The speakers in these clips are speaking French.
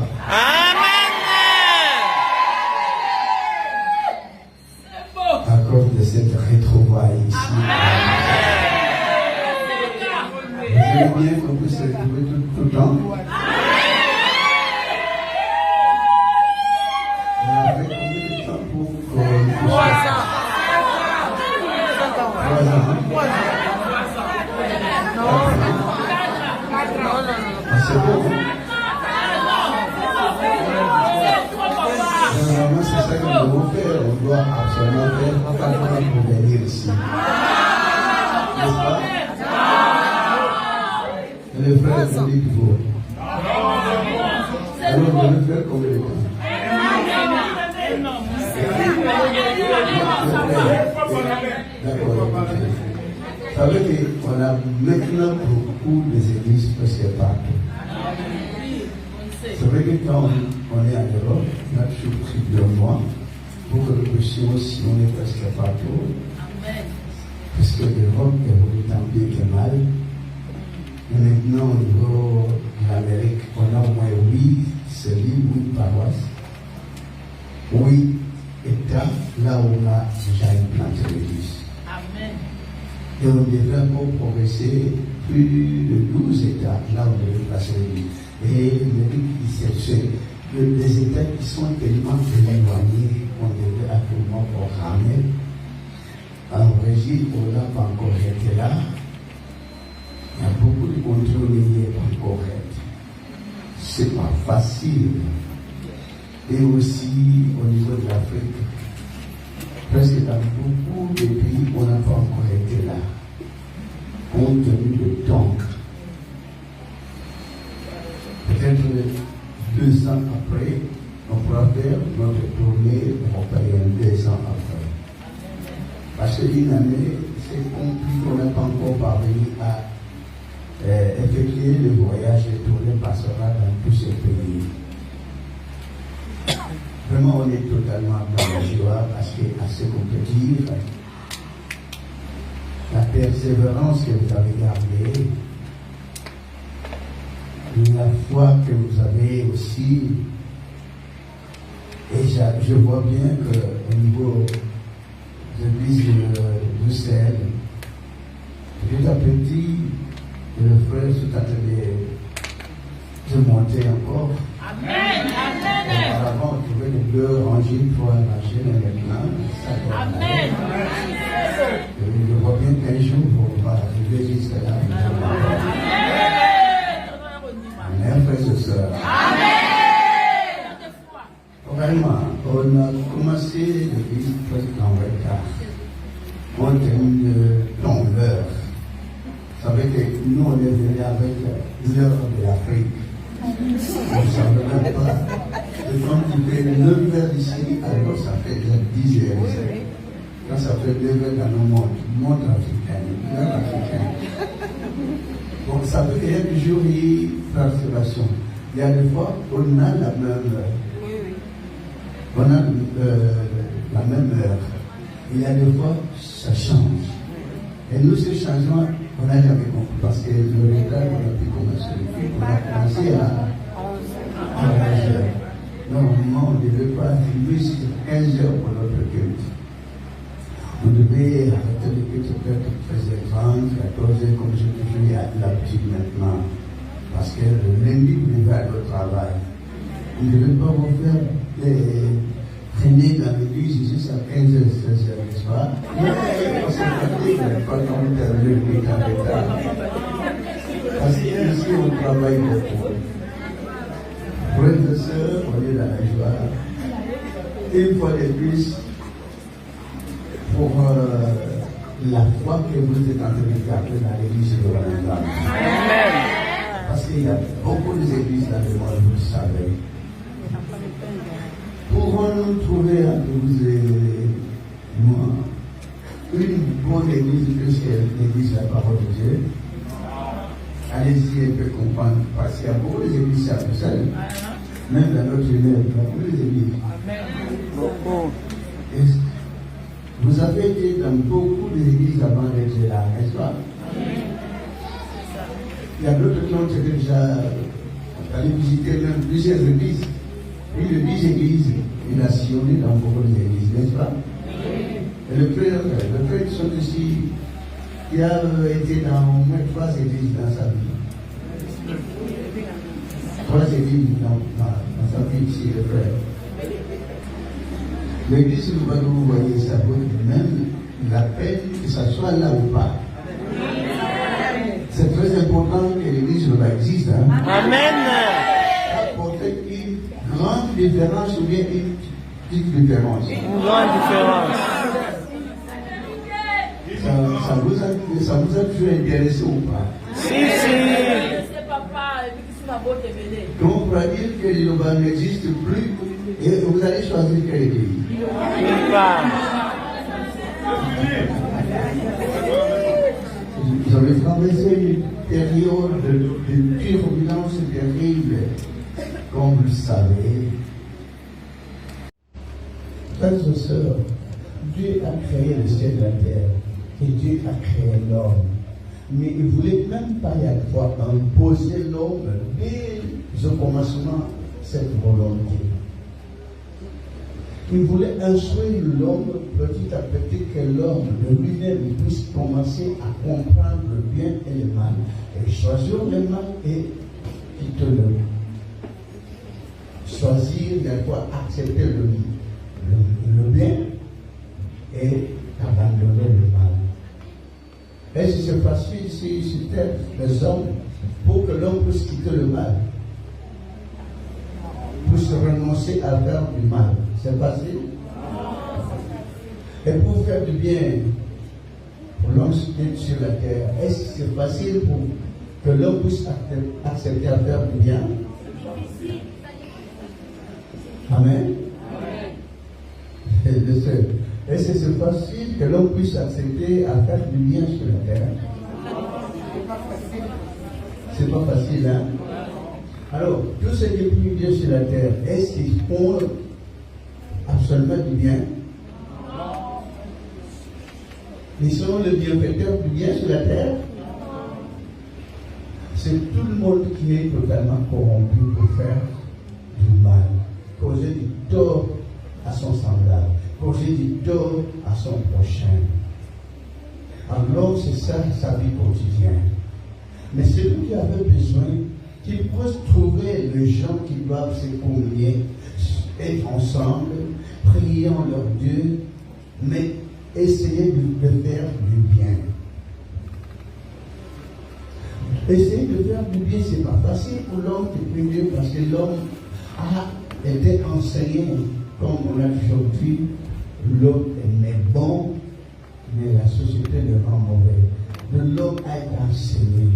joie. Amen. À cause de cette retrouvaille ici. Vous avez bien qu'on puisse se retrouver tout le temps. On a fait combien de temps pour 3 ans. 3 ans. C'est bon. Généralement, c'est ça que nous devons faire. On doit absolument faire pour venir ici. N'est-ce pas? Et les frères ont dit qu'il faut. Alors, on devait faire combien de temps? D'accord. Vous savez qu'on a maintenant beaucoup d'églises presque partout. C'est vrai que quand on est en Europe, on a toujours pris 2 mois pour que nous puissions, si on est presque partout, parce que l'Europe évolue tant bien que mal. Et maintenant, au niveau de l'Amérique, on a au moins 8 cellules, 8 paroisses, 8 États, là où on a déjà implanté l'Église. Et on devrait encore progresser plus de 12 États, là où on devait placer l'Église. Et c'est des États qui sont tellement éloignés qu'on devait absolument programmer. En Brésil, on n'a pas encore été là. Il y a beaucoup de contrôles qui n'est pas encore été. C'est pas facile. Et aussi au niveau de l'Afrique, presque dans beaucoup de pays, on n'a pas encore été là. Compte tenu de temps. Peut-être 2 ans après, on pourra faire notre tournée européenne 2 ans après. Parce qu'une année, c'est compris qu'on n'a pas encore parvenu à effectuer le voyage de tournée pastorale dans tous ces pays. Vraiment, on est totalement dans la joie parce qu'à ce qu'on peut dire, la persévérance que vous avez gardée, la foi que vous avez aussi, et je vois bien qu'au niveau de l'église de Sel, petit à petit, le frère sont en train de monter encore. Amen. Auparavant, on trouvait les 2 rangées, 3 rangées, mais maintenant, ça doit Amen. Je vois bien qu'un jour, on va arriver jusqu'à là. Amen, frères et sœurs. Amen. Vraiment, on a commencé l'église presque en retard. On termine de longueur. Vous savez que nous, on est venus avec l'heure de l'Afrique. On ne savait même pas. Et quand il fait 9 heures ici, alors ça fait 10 heures ici. Quand ça fait 2 heures dans nos mondes africains, l'heure africaine. Donc ça veut dire que jour il y a observation. Il y a des fois, on a la même heure. On a la même heure. Il y a des fois, ça change. Et nous, ce changement, on n'a jamais compris. Parce que le retard, on a pu commencer. On a commencé à 11 heures. Normalement, on ne devait pas arriver jusqu'à 15 heures pour notre culte. On devait arrêter le culte peut-être 13h30, 14h, comme je toujours l'habitude maintenant. Parce que le lundi, vous devez aller au travail. On ne devait pas vous faire traîner dans l'église jusqu'à 15h, 16h, n'est-ce pas? Parce que quand on termine le culte en retard. Parce qu'ici, on travaille beaucoup. Frères et sœurs, on est dans la joie. Une fois de plus, pour la foi que vous êtes en train de garder dans l'église de Rwanda. Parce qu'il y a beaucoup d'églises dans le monde, vous le savez. Pouvons-nous trouver entre vous et moi une bonne église puisque l'église de la parole de Dieu? Allez-y un peu comprendre, parce qu'il y a beaucoup d'églises à Bruxelles, même dans notre univers, il y a beaucoup d'églises. Vous avez été dans beaucoup d'églises avant d'être là, n'est-ce pas? Il y a d'autres qui ont été déjà J'allais visiter même plusieurs églises. Plus de 10 églises, il a sillonné dans beaucoup d'églises, n'est-ce pas? Et le frère sont ici, il a été dans au moins 3 églises dans sa vie. 3 églises dans sa vie ici, le frère. L'église, vous voyez, ça vaut même la peine que ça soit là ou pas. C'est très important que l'église existe. Hein? Amen. Ça apporte une grande différence ou bien une petite différence. Une grande différence. Ça vous a toujours intéressé ou pas? Si. Donc on pourra dire que l'Iloba n'existe plus et vous allez choisir quelle église? Vous avez traversé une période de turbulence terrible, comme vous le savez. Frères et sœurs, Dieu a créé le ciel et la terre, et Dieu a créé l'homme. Mais il ne voulait même pas y avoir imposer l'homme dès le commencement cette volonté. Il voulait instruire l'homme petit à petit que l'homme de lui-même puisse commencer à comprendre le bien et le mal. Et choisir le mal et quitter le mal. Choisir d'abord accepter le bien et abandonner le mal. Est-ce que c'est facile si c'était les hommes pour que l'homme puisse quitter le mal, puisse renoncer à faire du mal? C'est facile. Et pour faire du bien pour l'homme sur la terre, est-ce que c'est facile pour que l'homme puisse accepter à faire du bien? Amen. Est-ce que c'est facile que l'homme puisse accepter à faire du bien sur la terre? C'est pas facile, hein? Alors, tous ceux qui font du bien sur la terre, est-ce qu'ils font absolument du bien? Ils sont le bienfaiteur du bien sur la terre? C'est tout le monde qui est totalement corrompu pour faire du mal, causer du tort à son semblable, causer du tort à son prochain. Alors c'est ça sa vie quotidienne. Mais celui qui avait besoin, qu'il puisse trouver les gens qui doivent se communier, être ensemble, priant leur Dieu, mais essayer de faire du bien. Essayer de faire du bien, c'est pas facile pour l'homme de plus Dieu, parce que l'homme a été enseigné, comme on l'a toujours dit, l'homme est né bon, mais la société le rend mauvais. L'homme a été enseigné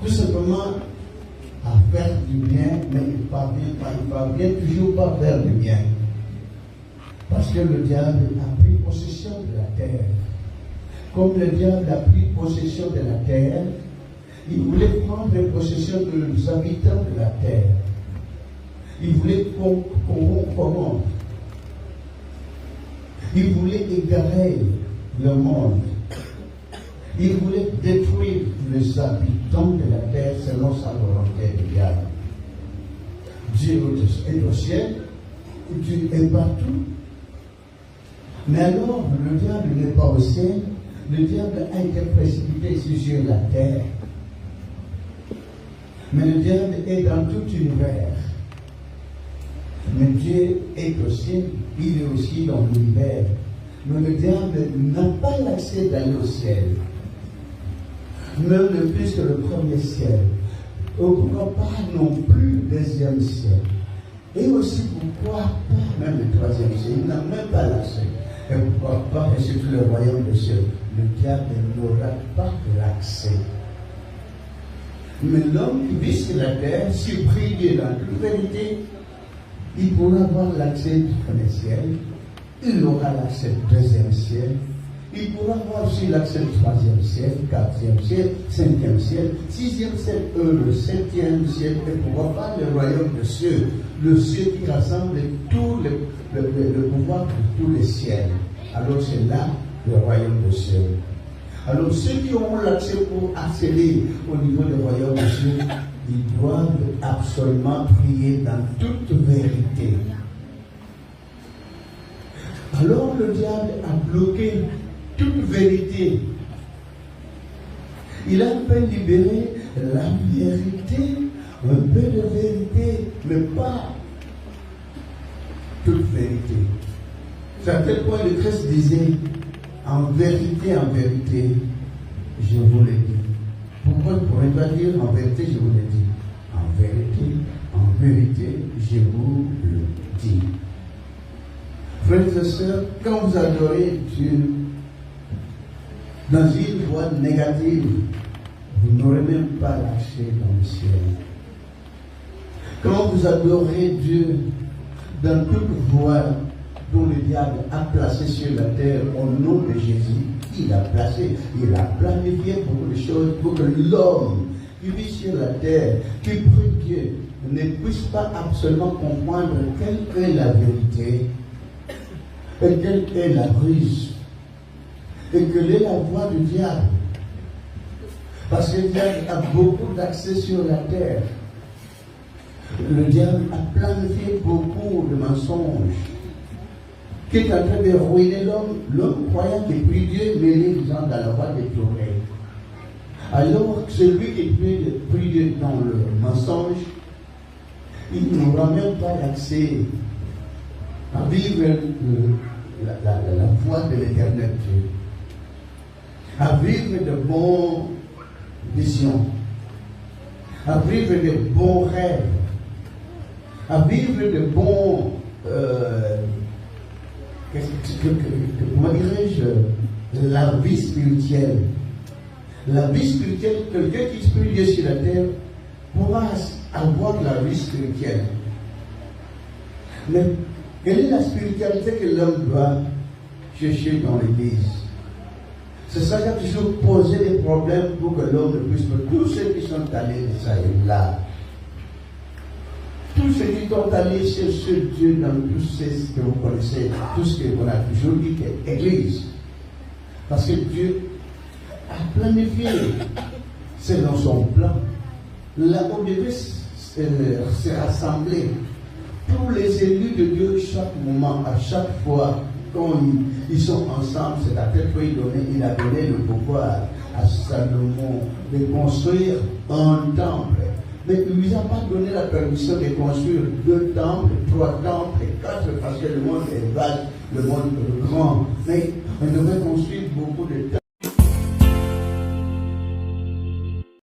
tout simplement à faire du bien, mais il ne parvient toujours pas à faire du bien. Parce que le diable a pris possession de la terre. Comme le diable a pris possession de la terre, il voulait prendre possession des habitants de la terre. Il voulait corrompre. Il voulait égarer le monde. Il voulait détruire les habitants de la terre selon sa volonté de diable. Dieu est au ciel, Dieu est partout. Mais alors, le diable n'est pas au ciel, le diable a été précipité sur la terre. Mais le diable est dans tout l'univers. Mais Dieu est au ciel, il est aussi dans l'univers. Mais le diable n'a pas l'accès d'aller au ciel. Même plus que le premier ciel. Pourquoi pas non plus le deuxième ciel. Et aussi pourquoi pas même le troisième ciel. Il n'a même pas l'accès. Et pourquoi pas, et surtout le royaume de ciel. Le diable n'aura pas l'accès. Mais l'homme qui vit sur la terre, si prié dans toute vérité, il pourra avoir l'accès du premier ciel. Il aura l'accès du deuxième ciel. Il pourra avoir aussi l'accès du troisième ciel, quatrième ciel, cinquième ciel, sixième ciel, le septième ciel, et pourquoi pas le royaume de cieux, le ciel qui rassemble tout le pouvoir de tous les ciels. Alors c'est là le royaume de cieux. Alors ceux qui auront l'accès pour accéder au niveau du royaume de cieux, ils doivent absolument prier dans toute vérité. Alors le diable a bloqué toute vérité. Il a un peu libéré la vérité, un peu de vérité, mais pas toute vérité. C'est à tel point le Christ disait, en vérité, je vous l'ai dit. Pourquoi ne pourrait pas dire en vérité, je vous l'ai dit? En vérité, je vous le dis. Frères et sœurs, quand vous adorez Dieu dans une voie négative, vous n'aurez même pas l'accès dans le ciel. Quand vous adorez Dieu dans toute voie dont le diable a placé sur la terre au nom de Jésus, il a planifié beaucoup de choses pour que l'homme qui vit sur la terre, qui prie Dieu, ne puisse pas absolument comprendre quelle est la vérité et quelle est la ruse et quelle est la voie du diable. Parce que le diable a beaucoup d'accès sur la terre. Le diable a planifié beaucoup de mensonges qui est en train de ruiner l'homme croyant qu'il prie Dieu, mais les gens dans la voie détournée. Alors, celui qui prie Dieu dans le mensonge, il n'aura même pas accès à vivre la voie de l'éternel Dieu, à vivre de bonnes visions, à vivre de bons rêves, à vivre de bons comment dirais-je, la vie spirituelle. La vie spirituelle, quelqu'un qui prie Dieu sur la terre pourra avoir la vie spirituelle. Mais quelle est la spiritualité que l'homme doit chercher dans l'église? C'est ça qui a toujours posé des problèmes pour que l'homme ne puisse pas. Tous ceux qui sont allés de ça et là, tous ceux qui sont allés chercher Dieu dans tout ce que vous connaissez, tout ce qu'on a toujours dit qu'est Église. Parce que Dieu a planifié, selon son plan, là où devait se rassembler tous les élus de Dieu chaque moment, à chaque fois, quand ils sont ensemble, c'est à tel point il a donné le pouvoir à Salomon de construire un temple. Mais il ne lui a pas donné la permission de construire 2 temples, 3 temples, 4, parce que le monde est vaste, le monde est grand. Mais on devait construire beaucoup de temples.